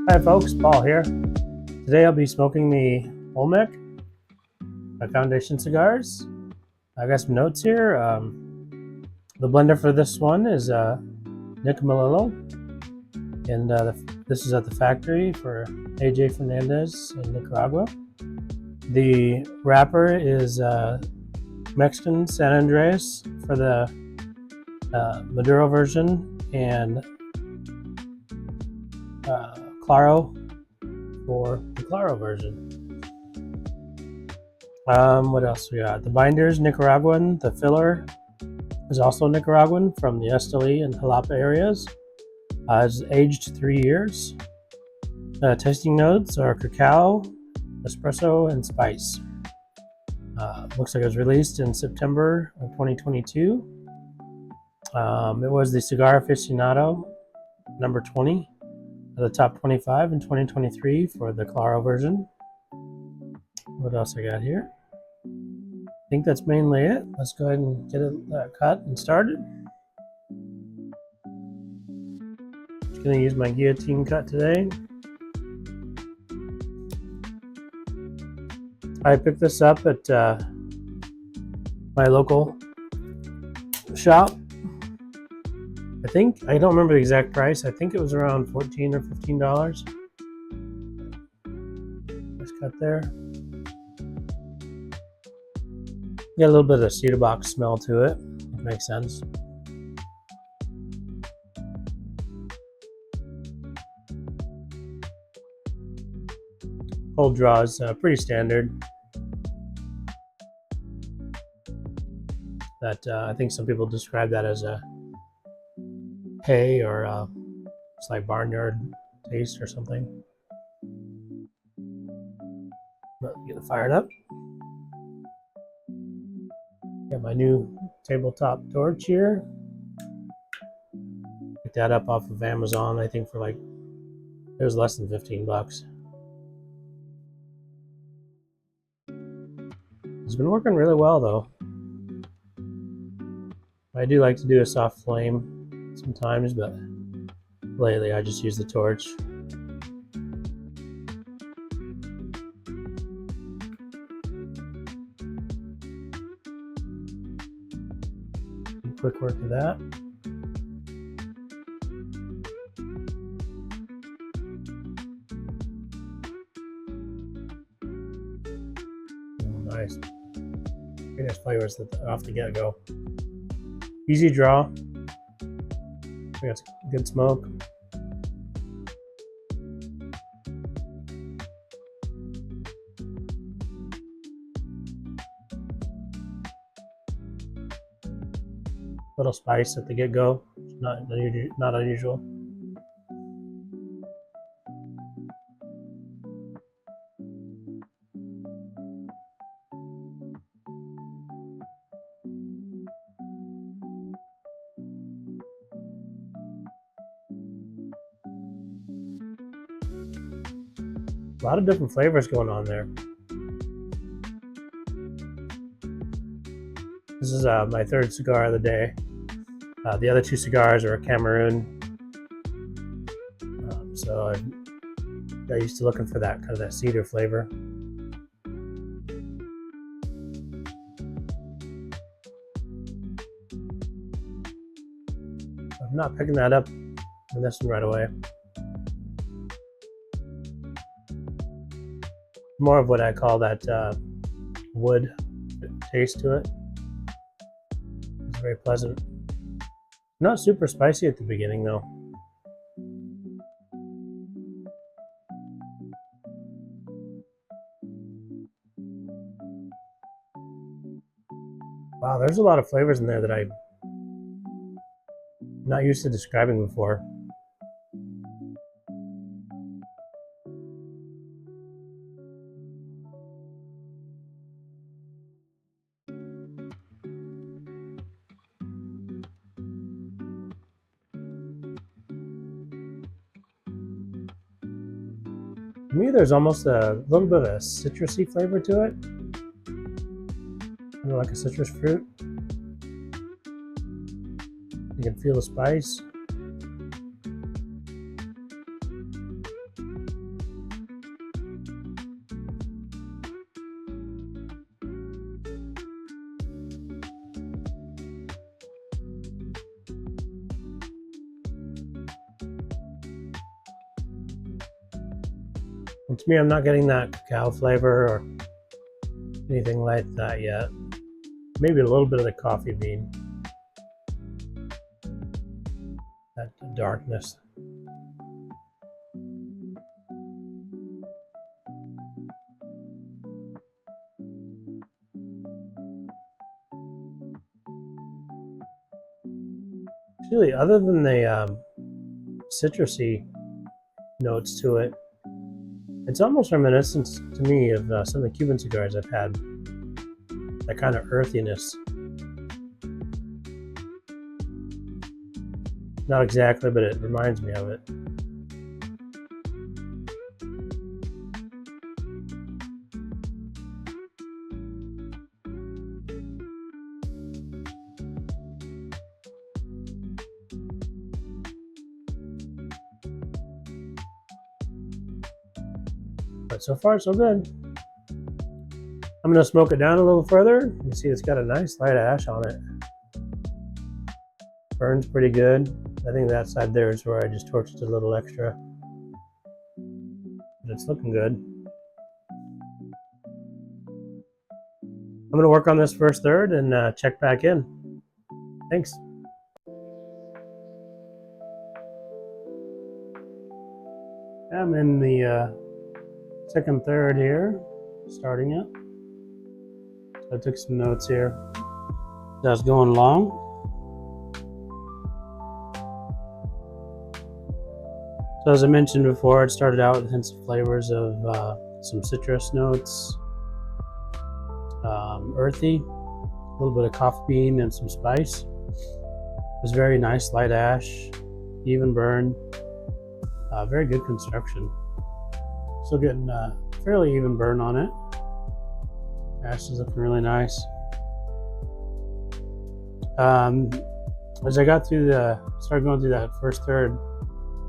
Hi folks, Paul here. Today I'll be smoking the Olmec by Foundation Cigars. I got some notes here. The blender for this one is Nick Malillo, and this is at the factory for A.J. Fernandez in Nicaragua. The wrapper is Mexican San Andreas for the Maduro version, and Claro for the Claro version. What else we got? The binder's Nicaraguan. The filler is also Nicaraguan from the Esteli and Jalapa areas. It's aged 3 years. Tasting notes are cacao, espresso, and spice. Looks like it was released in September of 2022. It was the Cigar Aficionado number 20 of the top 25 in 2023 for the Claro version. What else I got here? I think that's mainly it. Let's go ahead and get it cut and started. Just gonna use my guillotine cut today. I picked this up at my local shop. I don't remember the exact price. I think it was around $14 or $15. Nice cut there. Got a little bit of cedar box smell to it. It makes sense. Cold draw is pretty standard. That I think some people describe that as a hay or it's like barnyard taste or something. But get it fired up. Got my new tabletop torch here. Picked that up off of Amazon, I think for it was less than 15 bucks. It's been working really well though. I do like to do a soft flame sometimes, but lately I just use the torch. Quick work of that. Nice. Pretty nice flavors off the get-go. Easy draw. We got good smoke. Little spice at the get-go. Not unusual. A lot of different flavors going on there. This is my third cigar of the day. The other two cigars are Cameroon. So I got used to looking for that kind of that cedar flavor. I'm not picking that up in this one right away. More of what I call that wood taste to it. It's very pleasant. Not super spicy at the beginning though. Wow, there's a lot of flavors in there that I'm not used to describing before. To me, there's almost a little bit of a citrusy flavor to it. Kind of like a citrus fruit. You can feel the spice. And to me, I'm not getting that cacao flavor or anything like that yet. Maybe a little bit of the coffee bean, that darkness. Really, other than the citrusy notes to it, it's almost reminiscent to me of some of the Cuban cigars I've had. That kind of earthiness. Not exactly, but it reminds me of it. But so far, so good. I'm going to smoke it down a little further. You see it's got a nice light ash on it. Burns pretty good. I think that side there is where I just torched it a little extra. But it's looking good. I'm going to work on this first third and check back in. Thanks. I'm in the second third here, starting it. So I took some notes here. That's going long. So as I mentioned before, it started out with hints of flavors of some citrus notes, earthy, a little bit of coffee bean and some spice. It was very nice, light ash, even burn, very good construction. Still getting fairly even burn on it. Ash is looking really nice. As I started going through that first third,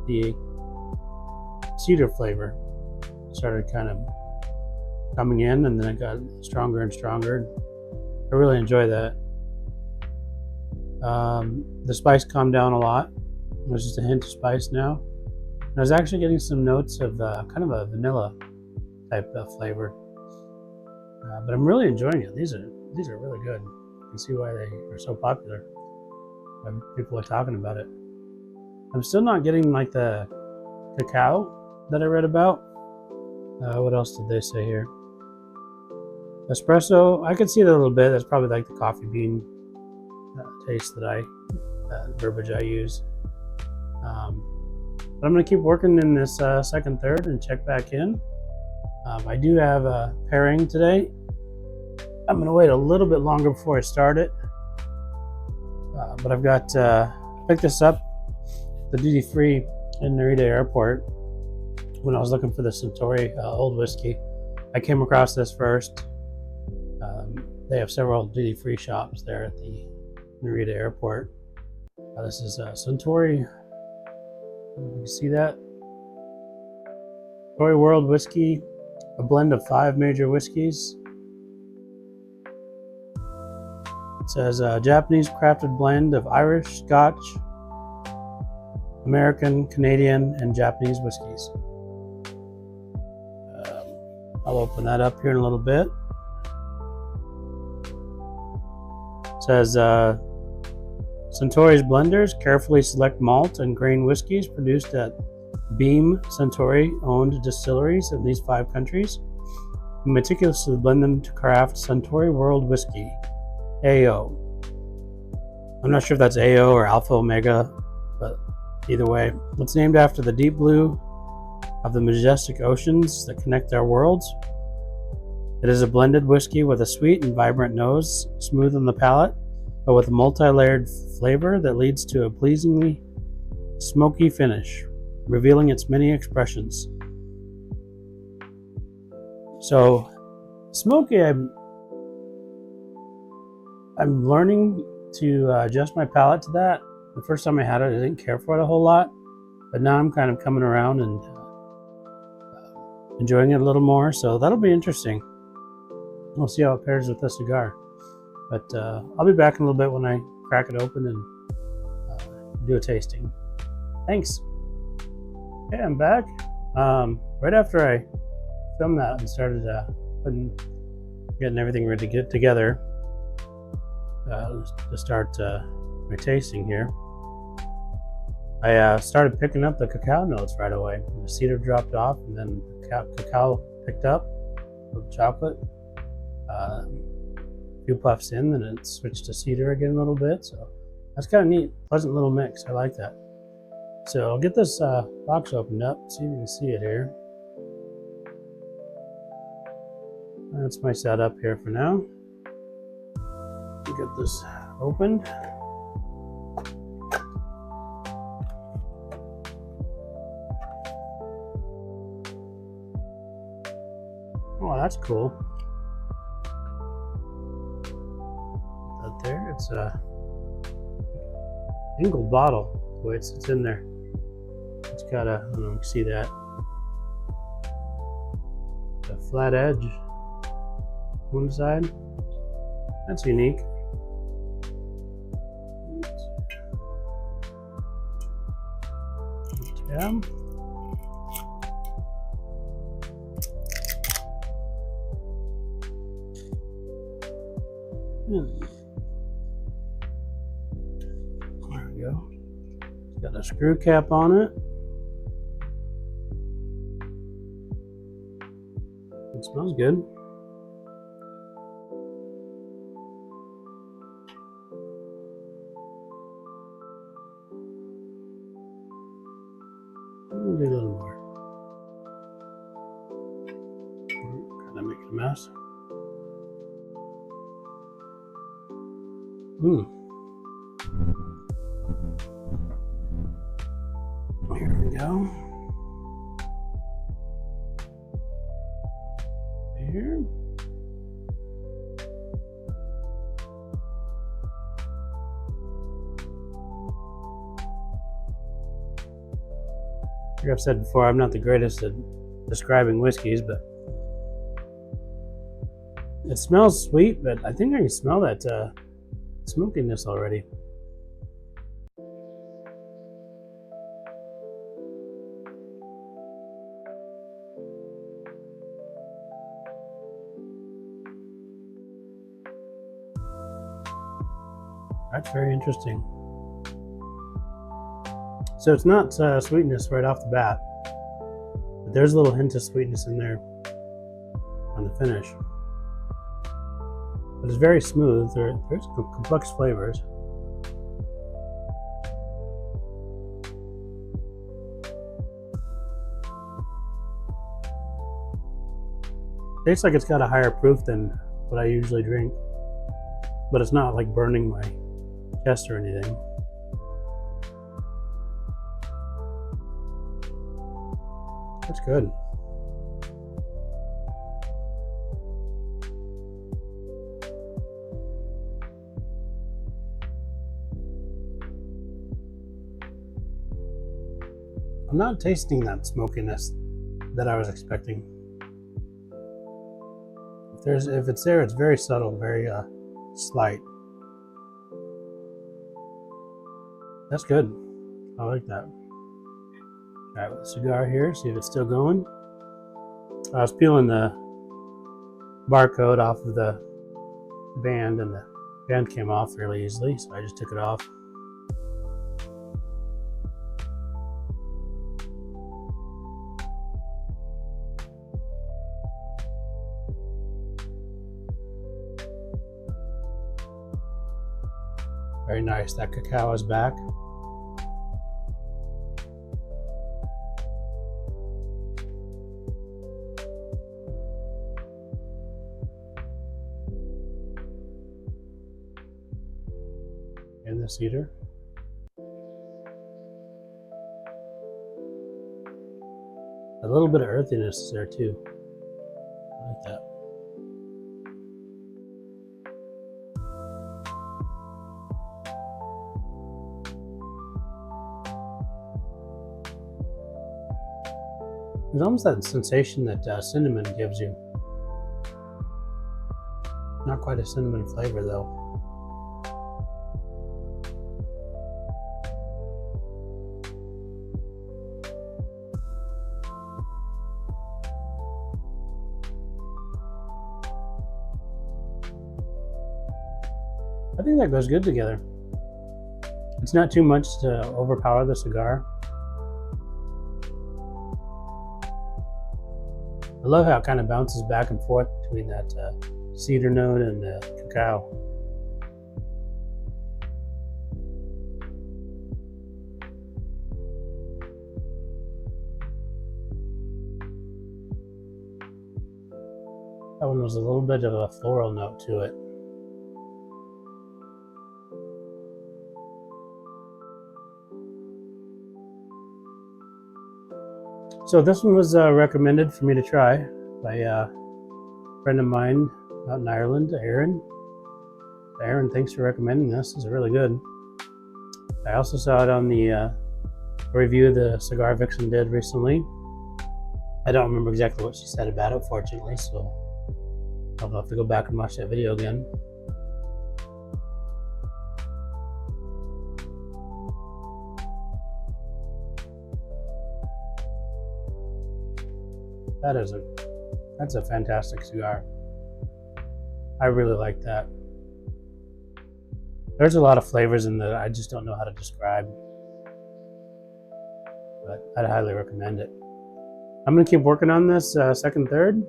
the cedar flavor started kind of coming in, and then it got stronger and stronger. I really enjoy that. The spice calmed down a lot. There's just a hint of spice now. And I was actually getting some notes of kind of a vanilla type of flavor. But I'm really enjoying it. These are really good. You can see why they are so popular. People are talking about it. I'm still not getting like the cacao that I read about. What else did they say here? Espresso, I could see that a little bit. That's probably like the coffee bean taste that verbiage I use. But I'm going to keep working in this second third and check back in. I do have a pairing today. I'm going to wait a little bit longer before I start it. But I've got picked this up the duty free in Narita Airport when I was looking for the Suntory old whiskey. I came across this first. They have several duty free shops there at the Narita Airport. This is Suntory. You see that? Suntory World Whiskey, a blend of 5 major whiskeys. It says a Japanese crafted blend of Irish, Scotch, American, Canadian, and Japanese whiskeys. I'll open that up here in a little bit. It says Suntory's blenders carefully select malt and grain whiskeys produced at Beam Suntory owned distilleries in these 5 countries and meticulously blend them to craft Suntory World Whiskey, AO. I'm not sure if that's AO or Alpha Omega, but either way, it's named after the deep blue of the majestic oceans that connect our worlds. It is a blended whiskey with a sweet and vibrant nose, smooth on the palate, but with a multi-layered flavor that leads to a pleasingly smoky finish, revealing its many expressions. So, smoky, I'm learning to adjust my palate to that. The first time I had it, I didn't care for it a whole lot, but now I'm kind of coming around and enjoying it a little more, so that'll be interesting. We'll see how it pairs with the cigar. But I'll be back in a little bit when I crack it open and do a tasting. Thanks. Okay, I'm back. Right after I filmed that and started getting everything ready to get together to start my tasting here, I started picking up the cacao notes right away. The cedar dropped off, and then cacao picked up with chocolate. A few puffs in, then it switched to cedar again a little bit. So that's kind of neat, pleasant little mix. I like that. So I'll get this box opened up, see if you can see it here. That's my setup here for now. Get this opened. Oh, that's cool. Out there, it's a angled bottle, the way it sits in there. It's got a, I don't know if you can see that, a flat edge on one side. That's unique. Tab. There we go. It's got a screw cap on it. It smells good. I'll do a little more. Kind of making a mess. Here we go. Here. Like I've said before, I'm not the greatest at describing whiskeys, but it smells sweet, but I think I can smell that smokiness already. That's very interesting. So it's not sweetness right off the bat, but there's a little hint of sweetness in there on the finish. But it's very smooth. There's complex flavors. Tastes like it's got a higher proof than what I usually drink, but it's not like burning my chest or anything. That's good. I'm not tasting that smokiness that I was expecting. If it's there, it's very subtle, very slight. That's good. I like that. All right, with the cigar here, see if it's still going. I was peeling the barcode off of the band, and the band came off fairly easily, so I just took it off. Very nice. That cacao is back. And the cedar. A little bit of earthiness is there too. I like that. There's almost that sensation that cinnamon gives you. Not quite a cinnamon flavor though. I think that goes good together. It's not too much to overpower the cigar. I love how it kind of bounces back and forth between that cedar note and the cacao. That one was a little bit of a floral note to it. So this one was recommended for me to try by a friend of mine out in Ireland, Aaron. Aaron, thanks for recommending this. It's really good. I also saw it on the review the Cigar Vixen did recently. I don't remember exactly what she said about it, fortunately, so I'll have to go back and watch that video again. That's a fantastic cigar. I really like that. There's a lot of flavors in that I just don't know how to describe, but I'd highly recommend it. I'm gonna keep working on this second third,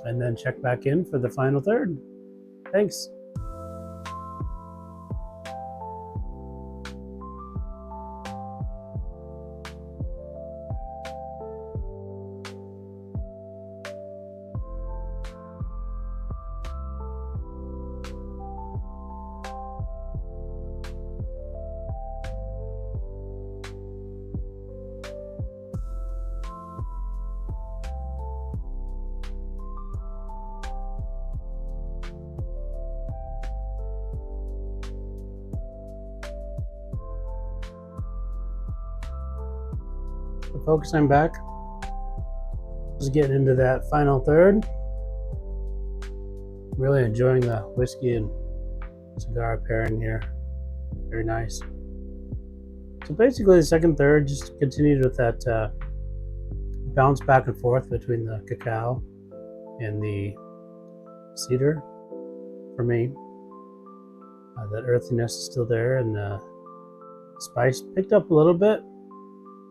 and then check back in for the final third. Thanks. Folks, I'm back. Just getting into that final third. Really enjoying the whiskey and cigar pairing here. Very nice. So basically the second third just continued with that bounce back and forth between the cacao and the cedar for me. That earthiness is still there, and the spice picked up a little bit,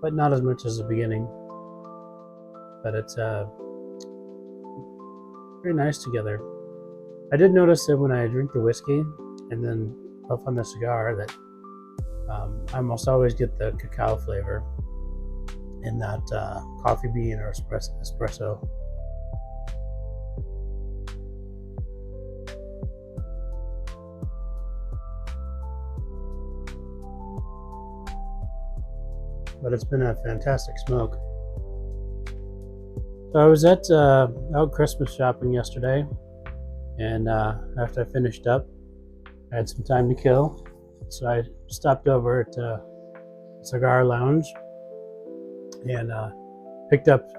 but not as much as the beginning. But it's very nice together. I did notice that when I drink the whiskey and then puff on the cigar that I almost always get the cacao flavor in that coffee bean or espresso. But it's been a fantastic smoke. So I was at out Christmas shopping yesterday, and after I finished up, I had some time to kill, so I stopped over at Cigar Lounge and picked up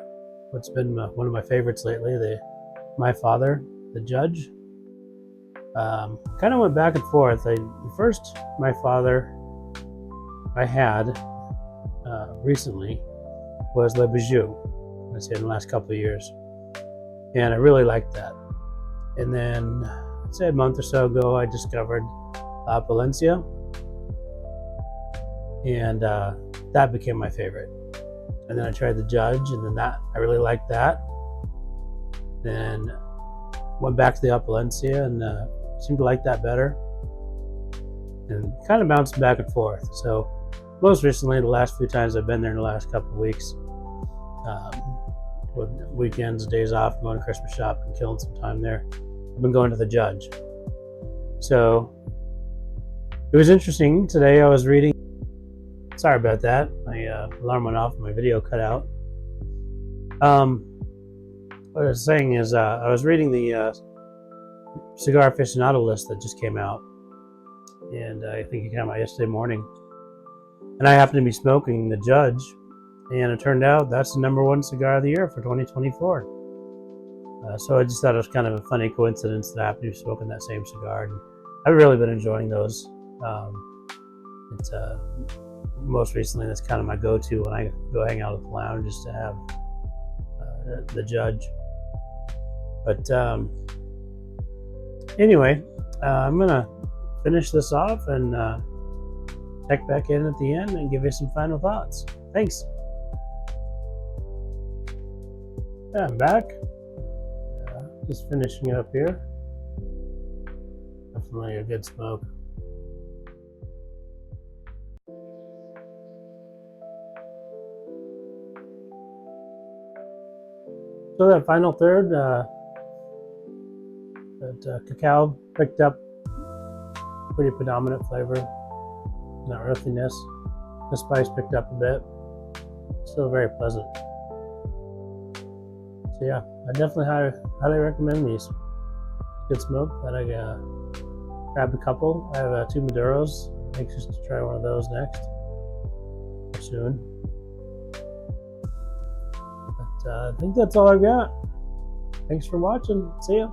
what's been one of my favorites lately, the My Father, the Judge. Kind of went back and forth. The first My Father I had recently was L.E.G, I'd say in the last couple of years, and I really liked that. And then I'd say a month or so ago I discovered La Palencia, and that became my favorite. And then I tried the Judge, and then I really liked that. Then went back to the Palencia and seemed to like that better, and kind of bounced back and forth. So most recently, the last few times I've been there in the last couple of weeks, with weekends, days off, going to Christmas shopping, killing some time there, I've been going to the Judge. So it was interesting. Today I was reading, sorry about that, my alarm went off and my video cut out. What I was saying is I was reading the cigar aficionado list that just came out, and I think it came out yesterday morning. And I happened to be smoking the Judge, and it turned out that's the #1 cigar of the year for 2024. So I just thought it was kind of a funny coincidence that I happened to be smoking that same cigar. And I've really been enjoying those. It's most recently that's kind of my go-to when I go hang out at the lounge, just to have the Judge. But anyway, I'm gonna finish this off and check back in at the end and give you some final thoughts. Thanks. Yeah, I'm back. Just finishing it up here. Definitely a good smoke. So that final third, that cacao picked up pretty predominant flavor, not earthiness. The spice picked up a bit. Still very pleasant. So yeah, I definitely highly recommend these. Good smoke. That I grabbed a couple. I have 2 Maduros. Anxious to try one of those next soon. But I think that's all I've got. Thanks for watching. See ya.